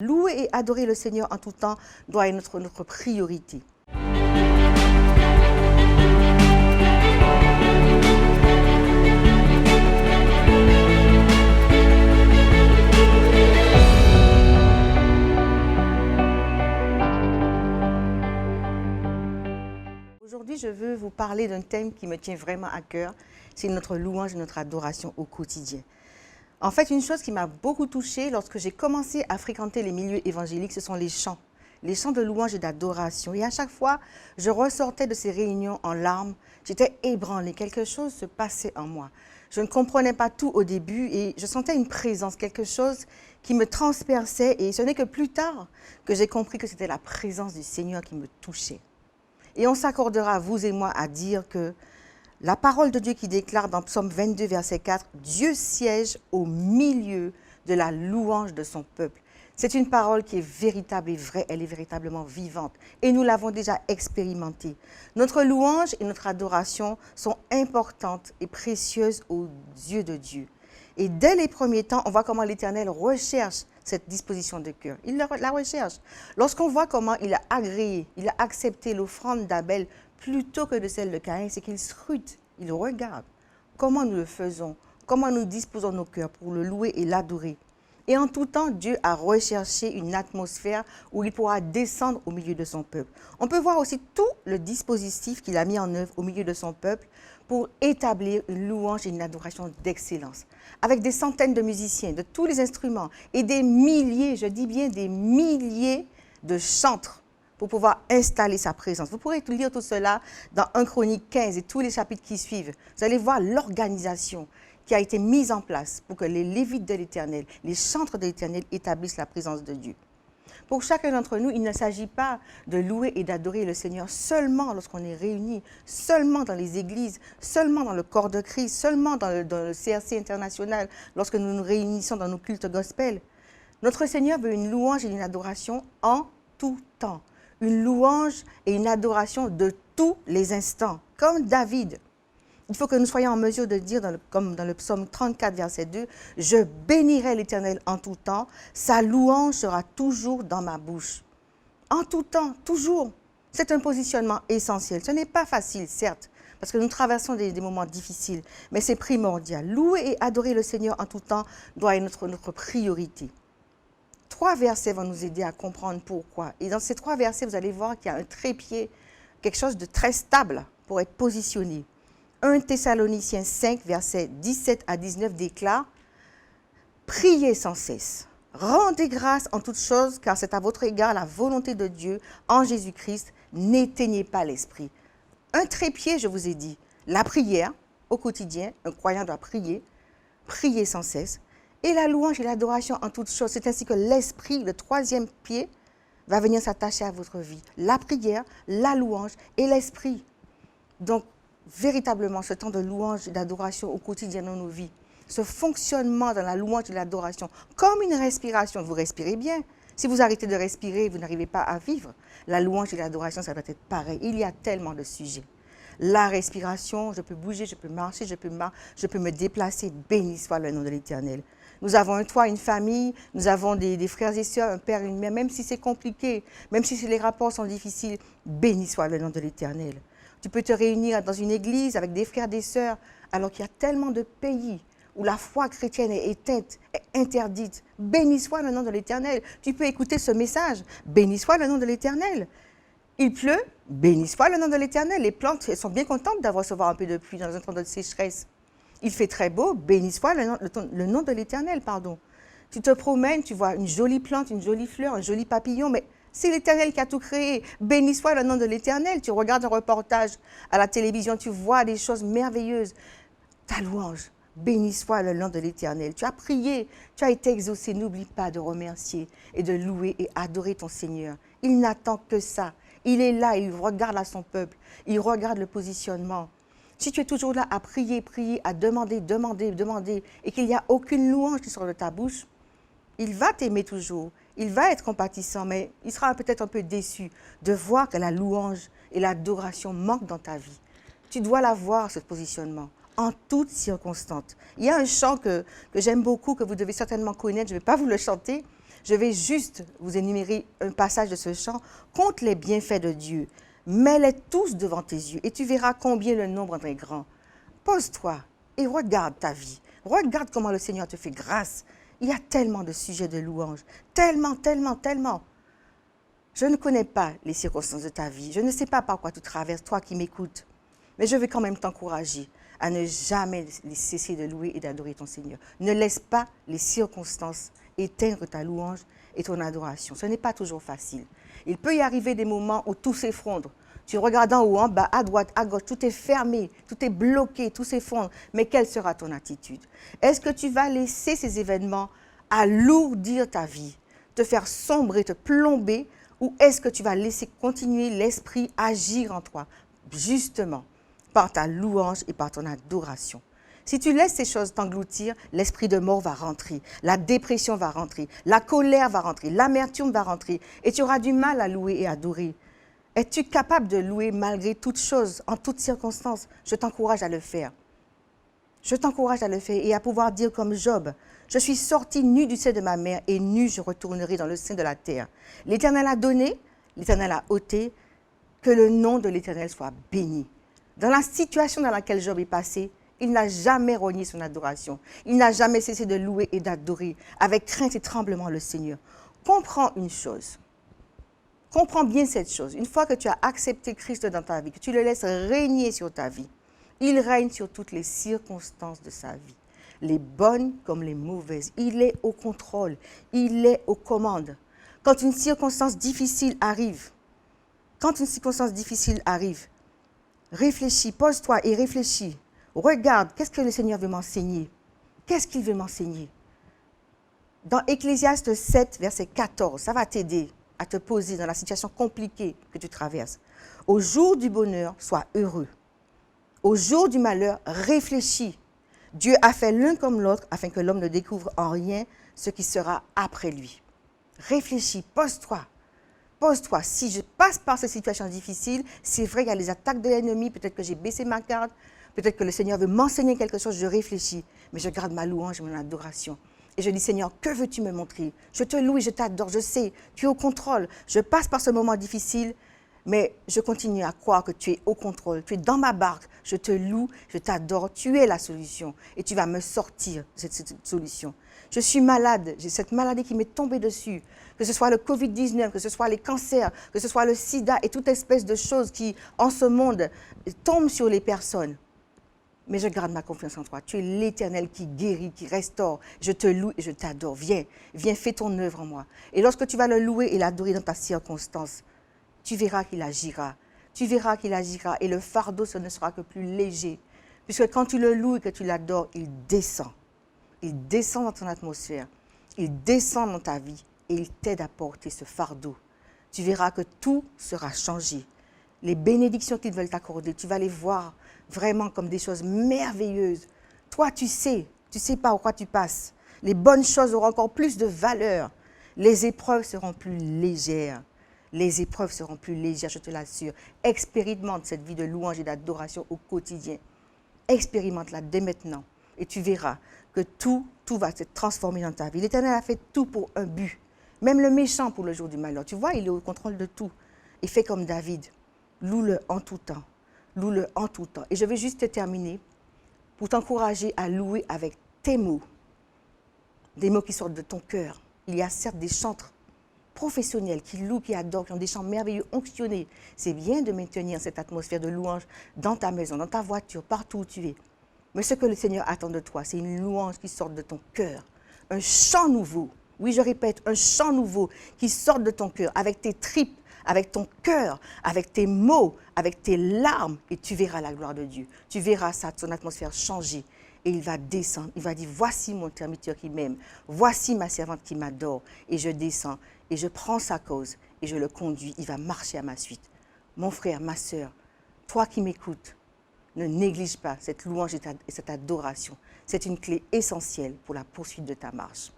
Louer et adorer le Seigneur en tout temps doit être notre priorité. Aujourd'hui, je veux vous parler d'un thème qui me tient vraiment à cœur, c'est notre louange et notre adoration au quotidien. En fait, une chose qui m'a beaucoup touchée lorsque j'ai commencé à fréquenter les milieux évangéliques, ce sont les chants de louange et d'adoration. Et à chaque fois, je ressortais de ces réunions en larmes, j'étais ébranlée, quelque chose se passait en moi. Je ne comprenais pas tout au début et je sentais une présence, quelque chose qui me transperçait et ce n'est que plus tard que j'ai compris que c'était la présence du Seigneur qui me touchait. Et on s'accordera, vous et moi, à dire que la parole de Dieu qui déclare dans Psaume 22, verset 4, « Dieu siège au milieu de la louange de son peuple ». C'est une parole qui est véritable et vraie, elle est véritablement vivante. Et nous l'avons déjà expérimentée. Notre louange et notre adoration sont importantes et précieuses aux yeux de Dieu. Et dès les premiers temps, on voit comment l'Éternel recherche cette disposition de cœur. Il la recherche. Lorsqu'on voit comment il a agréé, il a accepté l'offrande d'Abel plutôt que de celle de Caïn, c'est qu'il scrute, il regarde comment nous le faisons, comment nous disposons nos cœurs pour le louer et l'adorer. Et en tout temps, Dieu a recherché une atmosphère où il pourra descendre au milieu de son peuple. On peut voir aussi tout le dispositif qu'il a mis en œuvre au milieu de son peuple pour établir une louange et une adoration d'excellence. Avec des centaines de musiciens, de tous les instruments et des milliers, je dis bien des milliers de chantres pour pouvoir installer sa présence. Vous pourrez lire tout cela dans 1 Chronique 15 et tous les chapitres qui suivent. Vous allez voir l'organisation qui a été mise en place pour que les Lévites de l'Éternel, les chantres de l'Éternel établissent la présence de Dieu. Pour chacun d'entre nous, il ne s'agit pas de louer et d'adorer le Seigneur seulement lorsqu'on est réunis, seulement dans les églises, seulement dans le corps de Christ, seulement dans le CRC international, lorsque nous nous réunissons dans nos cultes gospel. Notre Seigneur veut une louange et une adoration en tout temps. Une louange et une adoration de tous les instants, comme David. Il faut que nous soyons en mesure de dire, comme dans le psaume 34, verset 2, « Je bénirai l'Éternel en tout temps, sa louange sera toujours dans ma bouche. » En tout temps, toujours. C'est un positionnement essentiel. Ce n'est pas facile, certes, parce que nous traversons des moments difficiles, mais c'est primordial. Louer et adorer le Seigneur en tout temps doit être notre priorité. 3 versets vont nous aider à comprendre pourquoi. Et dans ces 3 versets, vous allez voir qu'il y a un trépied, quelque chose de très stable pour être positionné. 1 Thessaloniciens 5, versets 17 à 19 déclare « Priez sans cesse, rendez grâce en toutes choses, car c'est à votre égard la volonté de Dieu en Jésus-Christ, n'éteignez pas l'esprit. » Un trépied, je vous ai dit, la prière au quotidien, un croyant doit prier, prier sans cesse, et la louange et l'adoration en toutes choses. C'est ainsi que l'esprit, le 3e pied, va venir s'attacher à votre vie. La prière, la louange et l'esprit. Donc, véritablement, ce temps de louange et d'adoration au quotidien dans nos vies, ce fonctionnement dans la louange et l'adoration, comme une respiration, vous respirez bien. Si vous arrêtez de respirer, vous n'arrivez pas à vivre. La louange et l'adoration, ça doit être pareil. Il y a tellement de sujets. La respiration, je peux bouger, je peux marcher, je peux me déplacer. Béni soit le nom de l'Éternel. Nous avons un toit, une famille, nous avons des frères et sœurs, un père, une mère, même si c'est compliqué, même si les rapports sont difficiles, béni soit le nom de l'Éternel. Tu peux te réunir dans une église avec des frères, des sœurs, alors qu'il y a tellement de pays où la foi chrétienne est éteinte, est interdite. Béni soit le nom de l'Éternel. Tu peux écouter ce message. Béni soit le nom de l'Éternel. Il pleut, béni soit le nom de l'Éternel. Les plantes sont bien contentes d'avoir recevoir un peu de pluie dans un temps de sécheresse. Il fait très beau, béni soit le nom de l'Éternel, pardon. Tu te promènes, tu vois une jolie plante, une jolie fleur, un joli papillon, mais c'est l'Éternel qui a tout créé. Béni soit le nom de l'Éternel. Tu regardes un reportage à la télévision, tu vois des choses merveilleuses. Ta louange, béni soit le nom de l'Éternel. Tu as prié, tu as été exaucé. N'oublie pas de remercier et de louer et adorer ton Seigneur. Il n'attend que ça. Il est là, il regarde à son peuple, il regarde le positionnement. Si tu es toujours là à prier, à demander, et qu'il n'y a aucune louange qui sort de ta bouche, il va t'aimer toujours, il va être compatissant, mais il sera peut-être un peu déçu de voir que la louange et l'adoration manquent dans ta vie. Tu dois l'avoir, ce positionnement, en toutes circonstances. Il y a un chant que j'aime beaucoup, que vous devez certainement connaître, je ne vais pas vous le chanter, Je vais juste vous énumérer un passage de ce chant. Compte les bienfaits de Dieu. Mets-les tous devant tes yeux et tu verras combien le nombre en est grand. Pose-toi et regarde ta vie. Regarde comment le Seigneur te fait grâce. Il y a tellement de sujets de louange. Tellement, tellement, tellement. Je ne connais pas les circonstances de ta vie. Je ne sais pas par quoi tu traverses, toi qui m'écoutes. Mais je vais quand même t'encourager à ne jamais cesser de louer et d'adorer ton Seigneur. Ne laisse pas les circonstances éteindre ta louange et ton adoration. Ce n'est pas toujours facile. Il peut y arriver des moments où tout s'effondre. Tu regardes en haut, en bas, à droite, à gauche, tout est fermé, tout est bloqué, tout s'effondre. Mais quelle sera ton attitude? Est-ce que tu vas laisser ces événements alourdir ta vie, te faire sombrer, te plomber, ou est-ce que tu vas laisser continuer l'Esprit agir en toi, justement, par ta louange et par ton adoration? Si tu laisses ces choses t'engloutir, l'esprit de mort va rentrer, la dépression va rentrer, la colère va rentrer, l'amertume va rentrer et tu auras du mal à louer et adorer. Es-tu capable de louer malgré toutes choses, en toutes circonstances? Je t'encourage à le faire. Je t'encourage à le faire et à pouvoir dire comme Job, « Je suis sorti nu du sein de ma mère et nu je retournerai dans le sein de la terre. L'Éternel a donné, l'Éternel a ôté, que le nom de l'Éternel soit béni. » Dans la situation dans laquelle Job est passé, il n'a jamais renié son adoration. Il n'a jamais cessé de louer et d'adorer avec crainte et tremblement le Seigneur. Comprends une chose. Comprends bien cette chose. Une fois que tu as accepté Christ dans ta vie, que tu le laisses régner sur ta vie, il règne sur toutes les circonstances de sa vie, les bonnes comme les mauvaises. Il est au contrôle, il est aux commandes. Quand une circonstance difficile arrive, réfléchis, pose-toi et réfléchis. Regarde, qu'est-ce que le Seigneur veut m'enseigner? Qu'est-ce qu'il veut m'enseigner? Dans Ecclésiaste 7, verset 14, ça va t'aider à te poser dans la situation compliquée que tu traverses. Au jour du bonheur, sois heureux. Au jour du malheur, réfléchis. Dieu a fait l'un comme l'autre afin que l'homme ne découvre en rien ce qui sera après lui. Réfléchis, pose-toi. Pose-toi, si je passe par ces situations difficiles, c'est vrai, il y a les attaques de l'ennemi, peut-être que j'ai baissé ma garde, peut-être que le Seigneur veut m'enseigner quelque chose, je réfléchis, mais je garde ma louange et mon adoration. Et je dis, Seigneur, que veux-tu me montrer? Je te loue et je t'adore, je sais, tu es au contrôle. Je passe par ce moment difficile, mais je continue à croire que tu es au contrôle. Tu es dans ma barque, je te loue, je t'adore, tu es la solution. Et tu vas me sortir de cette solution. Je suis malade, j'ai cette maladie qui m'est tombée dessus. Que ce soit le Covid-19, que ce soit les cancers, que ce soit le sida et toute espèce de choses qui, en ce monde, tombent sur les personnes. Mais je garde ma confiance en toi. Tu es l'Éternel qui guérit, qui restaure. Je te loue et je t'adore. Viens, viens, fais ton œuvre en moi. Et lorsque tu vas le louer et l'adorer dans ta circonstance, tu verras qu'il agira. Tu verras qu'il agira et le fardeau, ce ne sera que plus léger. Puisque quand tu le loues et que tu l'adores, il descend. Il descend dans ton atmosphère. Il descend dans ta vie et il t'aide à porter ce fardeau. Tu verras que tout sera changé. Les bénédictions qu'ils veulent t'accorder, tu vas les voir vraiment comme des choses merveilleuses. Toi, tu sais par quoi tu passes. Les bonnes choses auront encore plus de valeur. Les épreuves seront plus légères. Les épreuves seront plus légères, je te l'assure. Expérimente cette vie de louange et d'adoration au quotidien. Expérimente-la dès maintenant et tu verras que tout va se transformer dans ta vie. L'Éternel a fait tout pour un but. Même le méchant pour le jour du malheur. Tu vois, il est au contrôle de tout. Et fais comme David. Loue-le en tout temps. Loue-le en tout temps. Et je vais juste te terminer pour t'encourager à louer avec tes mots. Des mots qui sortent de ton cœur. Il y a certes des chantres professionnels qui louent, qui adorent, qui ont des chants merveilleux, onctionnés. C'est bien de maintenir cette atmosphère de louange dans ta maison, dans ta voiture, partout où tu es. Mais ce que le Seigneur attend de toi, c'est une louange qui sort de ton cœur. Un chant nouveau. Oui, je répète, un chant nouveau qui sort de ton cœur, avec tes tripes, avec ton cœur, avec tes mots, avec tes larmes, et tu verras la gloire de Dieu. Tu verras son atmosphère changer, et il va descendre. Il va dire, voici mon serviteur qui m'aime, voici ma servante qui m'adore, et je descends, et je prends sa cause, et je le conduis, il va marcher à ma suite. Mon frère, ma sœur, toi qui m'écoutes, ne néglige pas cette louange et cette adoration. C'est une clé essentielle pour la poursuite de ta marche.